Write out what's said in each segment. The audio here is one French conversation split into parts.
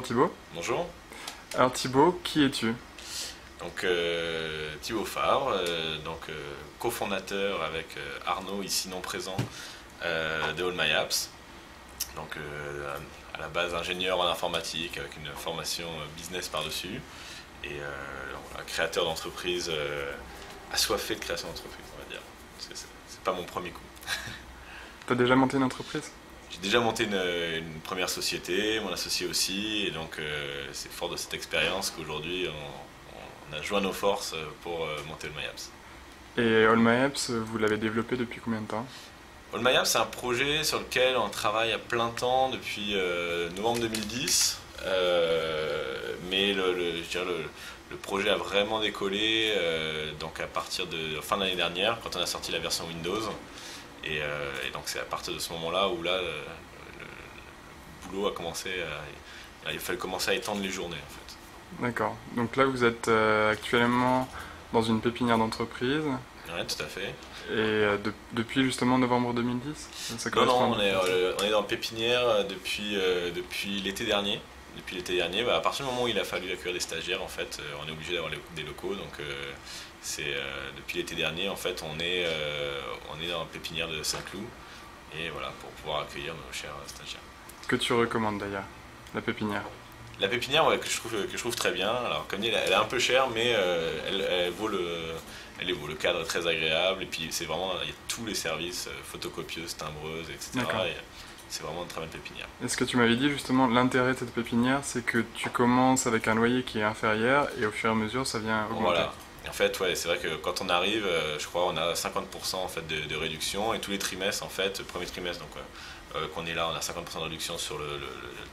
Bonjour Thibaut. Bonjour. Alors Thibaut, qui es-tu? Donc Thibaut Favre, cofondateur avec Arnaud, ici non présent, de All My Apps. Donc à la base ingénieur en informatique avec une formation business par-dessus. Et voilà, créateur d'entreprise, assoiffé de création d'entreprise, on va dire. Parce que c'est pas mon premier coup. T'as déjà monté une entreprise? J'ai déjà monté une première société, mon associé aussi, et donc c'est fort de cette expérience qu'aujourd'hui on a joint nos forces pour monter All My Apps. Et All My Apps, vous l'avez développé depuis combien de temps? All My Apps, c'est un projet sur lequel on travaille à plein temps depuis novembre 2010, mais je dirais le projet a vraiment décollé donc à partir de fin d'année dernière, quand on a sorti la version Windows. Et donc c'est à partir de ce moment-là où là, le boulot a commencé il fallait commencer à étendre les journées en fait. D'accord. Donc là, vous êtes actuellement dans une pépinière d'entreprise. Ouais, tout à fait. Et depuis justement novembre 2010? Non, on est dans pépinière depuis l'été dernier. Depuis l'été dernier, à partir du moment où il a fallu accueillir des stagiaires, en fait, on est obligé d'avoir des locaux. Donc depuis l'été dernier, en fait, on est dans la pépinière de Saint-Cloud. Et voilà, pour pouvoir accueillir nos chers stagiaires. Que tu recommandes d'ailleurs, la pépinière? La pépinière, ouais, que je trouve très bien. Alors, comme dit, elle est un peu chère, mais elle vaut le cadre est très agréable. Et puis, c'est vraiment, il y a tous les services, photocopieuse, timbreuse, etc. Et c'est vraiment une très bonne pépinière. Et ce que tu m'avais dit justement, l'intérêt de cette pépinière, c'est que tu commences avec un loyer qui est inférieur et au fur et à mesure, ça vient augmenter. Voilà. En fait, ouais, c'est vrai que quand on arrive, je crois, on a 50% en fait de réduction et tous les trimestres, en fait, le premier trimestre, donc qu'on est là, on a 50% de réduction sur le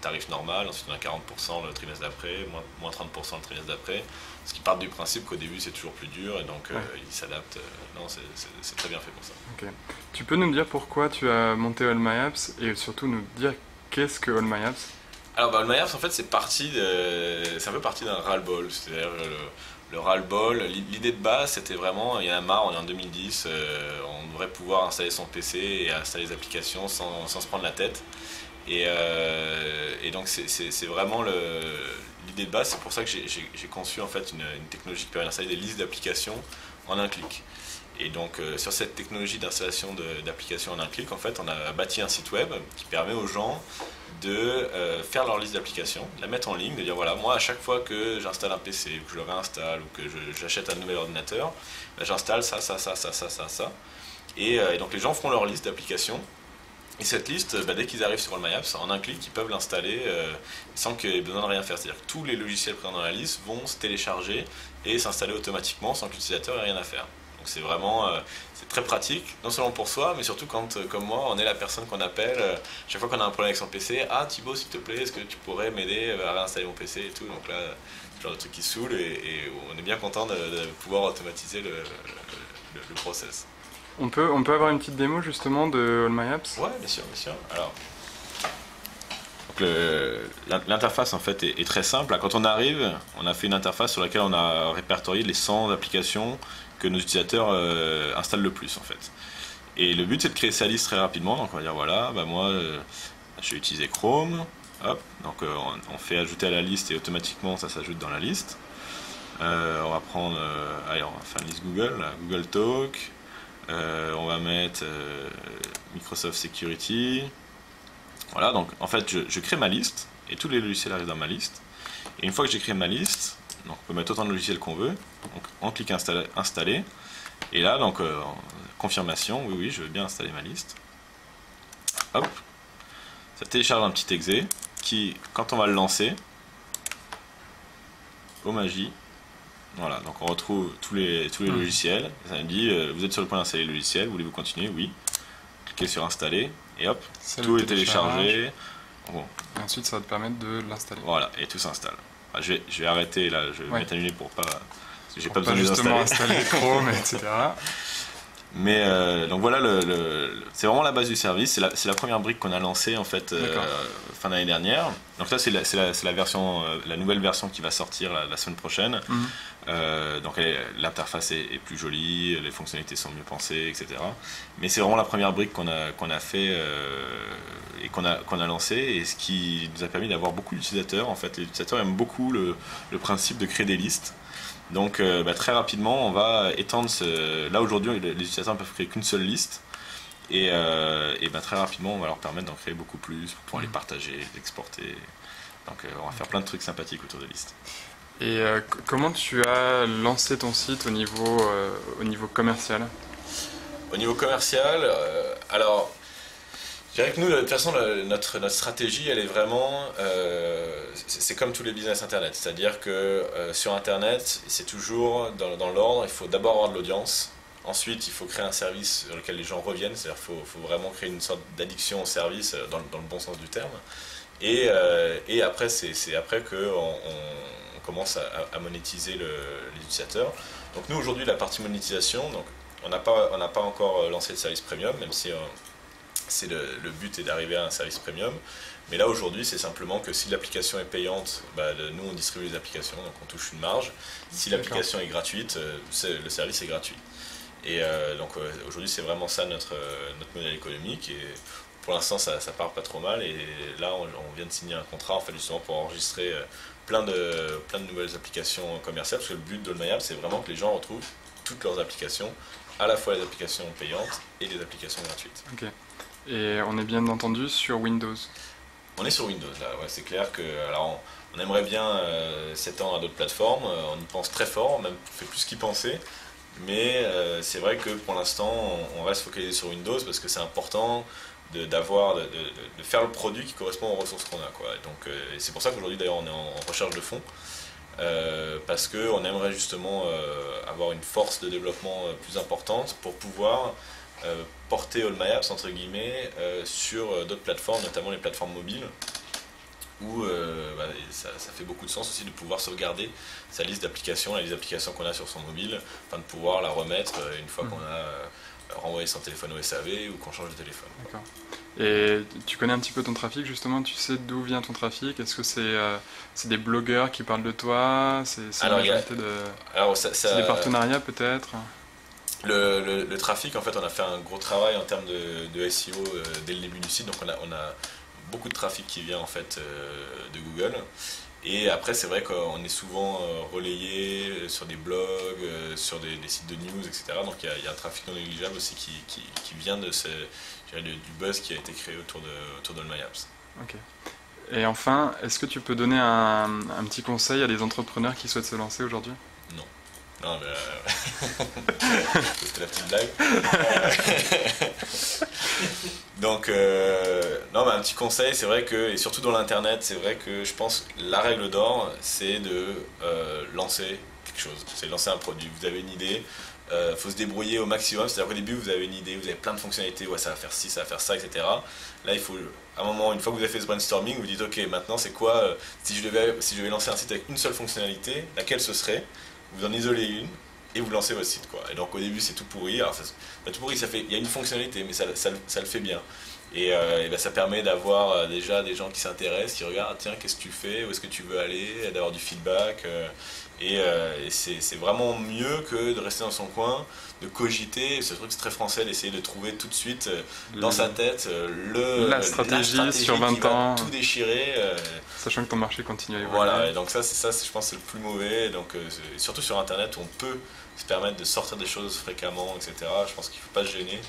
tarif normal, ensuite on a 40% le trimestre d'après, moins 30% le trimestre d'après, ce qui part du principe qu'au début c'est toujours plus dur et donc ils s'adaptent. Non, c'est très bien fait pour ça. Ok. Tu peux nous dire pourquoi tu as monté All My Apps et surtout nous dire qu'est-ce que All My Apps? Alors, All My Apps, en fait, c'est un peu parti d'un ras-le-bol, c'est-à-dire le ras-le-bol, l'idée de base c'était vraiment, il y en a marre, on est en 2010, on devrait pouvoir installer son PC et installer les applications sans se prendre la tête. Et donc c'est vraiment l'idée de base, c'est pour ça que j'ai conçu en fait une technologie qui permet d'installer des listes d'applications en un clic. Et donc sur cette technologie d'installation d'applications en un clic, en fait on a bâti un site web qui permet aux gens de faire leur liste d'applications, de la mettre en ligne, de dire voilà, moi à chaque fois que j'installe un PC, ou que je le réinstalle, ou que j'achète un nouvel ordinateur, ben, j'installe ça. Et donc les gens font leur liste d'applications. Et cette liste, dès qu'ils arrivent sur All My Apps, en un clic, ils peuvent l'installer sans qu'ils aient besoin de rien faire. C'est-à-dire que tous les logiciels présents dans la liste vont se télécharger et s'installer automatiquement sans que l'utilisateur ait rien à faire. Donc c'est vraiment c'est très pratique, non seulement pour soi, mais surtout quand, comme moi, on est la personne qu'on appelle chaque fois qu'on a un problème avec son PC. Ah Thibaut, s'il te plaît, est-ce que tu pourrais m'aider à réinstaller mon PC et tout. Donc là, c'est le genre de truc qui saoule et on est bien content de pouvoir automatiser le process. On peut avoir une petite démo justement de All My Apps? Ouais, bien sûr. Alors, l'interface en fait est très simple. Quand on arrive, on a fait une interface sur laquelle on a répertorié les 100 applications que nos utilisateurs installent le plus en fait. Et le but c'est de créer sa liste très rapidement. Donc on va dire voilà, moi je vais utiliser Chrome. Hop, donc on fait ajouter à la liste et automatiquement ça s'ajoute dans la liste. On va prendre, allez, on va faire une liste Google, là, Google Talk. On va mettre Microsoft Security. Voilà, donc en fait je crée ma liste et tous les logiciels arrivent dans ma liste. Et une fois que j'ai créé ma liste, donc on peut mettre autant de logiciels qu'on veut. Donc on clique installer. Et là, donc confirmation, oui, je veux bien installer ma liste. Hop, ça télécharge un petit exe qui, quand on va le lancer, oh magie. Voilà, donc on retrouve tous les logiciels. Ça me dit, vous êtes sur le point d'installer le logiciel, voulez-vous continuer? Oui. Cliquez sur installer, et hop, tout est téléchargé. Bon. Et ensuite, ça va te permettre de l'installer. Voilà, et tout s'installe. Je vais arrêter là, je vais m'éternuer pour pas. Parce que j'ai pas besoin de justement installer Chrome, etc. Mais donc voilà, c'est vraiment la base du service. C'est la première brique qu'on a lancée en fait fin d'année dernière. Donc là, c'est la version, la nouvelle version qui va sortir la semaine prochaine. Donc l'interface est plus jolie, les fonctionnalités sont mieux pensées, etc. Mais c'est vraiment la première brique qu'on a fait et qu'on a lancé, et ce qui nous a permis d'avoir beaucoup d'utilisateurs. En fait, les utilisateurs aiment beaucoup le principe de créer des listes. Donc très rapidement, on va étendre là aujourd'hui, les utilisateurs ne peuvent créer qu'une seule liste, et très rapidement, on va leur permettre d'en créer beaucoup plus pour pouvoir les partager, les exporter. Donc on va faire plein de trucs sympathiques autour des listes. Et comment tu as lancé ton site au niveau commercial? Au niveau commercial, alors je dirais que nous, de toute façon, notre stratégie, elle est vraiment, c'est comme tous les business internet, c'est-à-dire que sur internet, c'est toujours dans l'ordre, il faut d'abord avoir de l'audience, ensuite il faut créer un service sur lequel les gens reviennent, c'est-à-dire qu'il faut vraiment créer une sorte d'addiction au service dans le bon sens du terme, et après, c'est après qu'on commence à monétiser les utilisateurs. Donc nous, aujourd'hui, la partie monétisation, donc, on n'a pas encore lancé le service premium, même si le but est d'arriver à un service premium. Mais là, aujourd'hui, c'est simplement que si l'application est payante, nous, on distribue les applications, donc on touche une marge. Si l'application est gratuite, le service est gratuit. Et donc aujourd'hui, c'est vraiment ça notre modèle économique. Et pour l'instant, ça part pas trop mal. Et là, on vient de signer un contrat, en fait, justement, pour enregistrer plein de nouvelles applications commerciales. Parce que le but d'AllMyApp, c'est vraiment que les gens retrouvent toutes leurs applications, à la fois les applications payantes et les applications gratuites. Ok. Et on est bien entendu sur Windows. On est sur Windows là, ouais, c'est clair que alors on aimerait bien s'étendre à d'autres plateformes, on y pense très fort, même on fait plus qu'y penser, mais c'est vrai que pour l'instant on reste focalisé sur Windows parce que c'est important de faire le produit qui correspond aux ressources qu'on a, quoi. Et donc et c'est pour ça qu'aujourd'hui d'ailleurs on est en recherche de fonds. Parce qu'on aimerait justement avoir une force de développement plus importante pour pouvoir porter AllMyApps entre guillemets sur d'autres plateformes, notamment les plateformes mobiles, où ça fait beaucoup de sens aussi de pouvoir sauvegarder sa liste d'applications, la liste d'applications qu'on a sur son mobile, afin de pouvoir la remettre une fois qu'on a renvoyé son téléphone au SAV ou qu'on change de téléphone. D'accord. Et tu connais un petit peu ton trafic justement, tu sais d'où vient ton trafic? Est-ce que c'est des blogueurs qui parlent de toi? C'est des partenariats peut-être? Le trafic, en fait, on a fait un gros travail en termes de SEO dès le début du site, donc on a beaucoup de trafic qui vient en fait de Google. Et après, c'est vrai qu'on est souvent relayé sur des blogs, sur des sites de news, etc. Donc il y a un trafic non négligeable aussi qui vient du buzz qui a été créé autour d'AllMyApps. Ok. Et enfin, est-ce que tu peux donner un petit conseil à des entrepreneurs qui souhaitent se lancer aujourd'hui? Non. Non, mais c'était la petite blague. Donc, non, mais un petit conseil, c'est vrai que, et surtout dans l'internet, c'est vrai que je pense que la règle d'or, c'est de lancer quelque chose, c'est de lancer un produit. Vous avez une idée, faut se débrouiller au maximum, c'est-à-dire qu'au début vous avez une idée, vous avez plein de fonctionnalités, ouais, ça va faire ci, ça va faire ça, etc. Là, il faut, à un moment, une fois que vous avez fait ce brainstorming, vous dites ok, maintenant c'est quoi, si je devais lancer un site avec une seule fonctionnalité, laquelle ce serait? Vous en isolez une et vous lancez votre site, quoi. Et donc au début c'est tout pourri, alors tout pourri, il y a une fonctionnalité mais ça le fait bien. Et ça permet d'avoir déjà des gens qui s'intéressent, qui regardent, tiens, qu'est-ce que tu fais, où est-ce que tu veux aller, d'avoir du feedback. Et c'est vraiment mieux que de rester dans son coin, de cogiter. Ce truc c'est très français, d'essayer de trouver tout de suite dans sa tête la stratégie sur 20 ans, tout déchirer. Sachant que ton marché continue à évoluer. Voilà, et donc ça, je pense, c'est le plus mauvais. Donc, surtout sur Internet où on peut se permettre de sortir des choses fréquemment, etc. Je pense qu'il ne faut pas se gêner.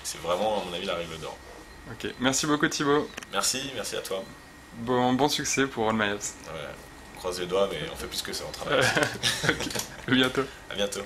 C'est vraiment, à mon avis, la règle d'or. Ok, merci beaucoup Thibaut. Merci à toi. Bon succès pour AllMyApps. Ouais, on croise les doigts, mais on fait plus que ça, on travaille. Okay. À bientôt. À bientôt.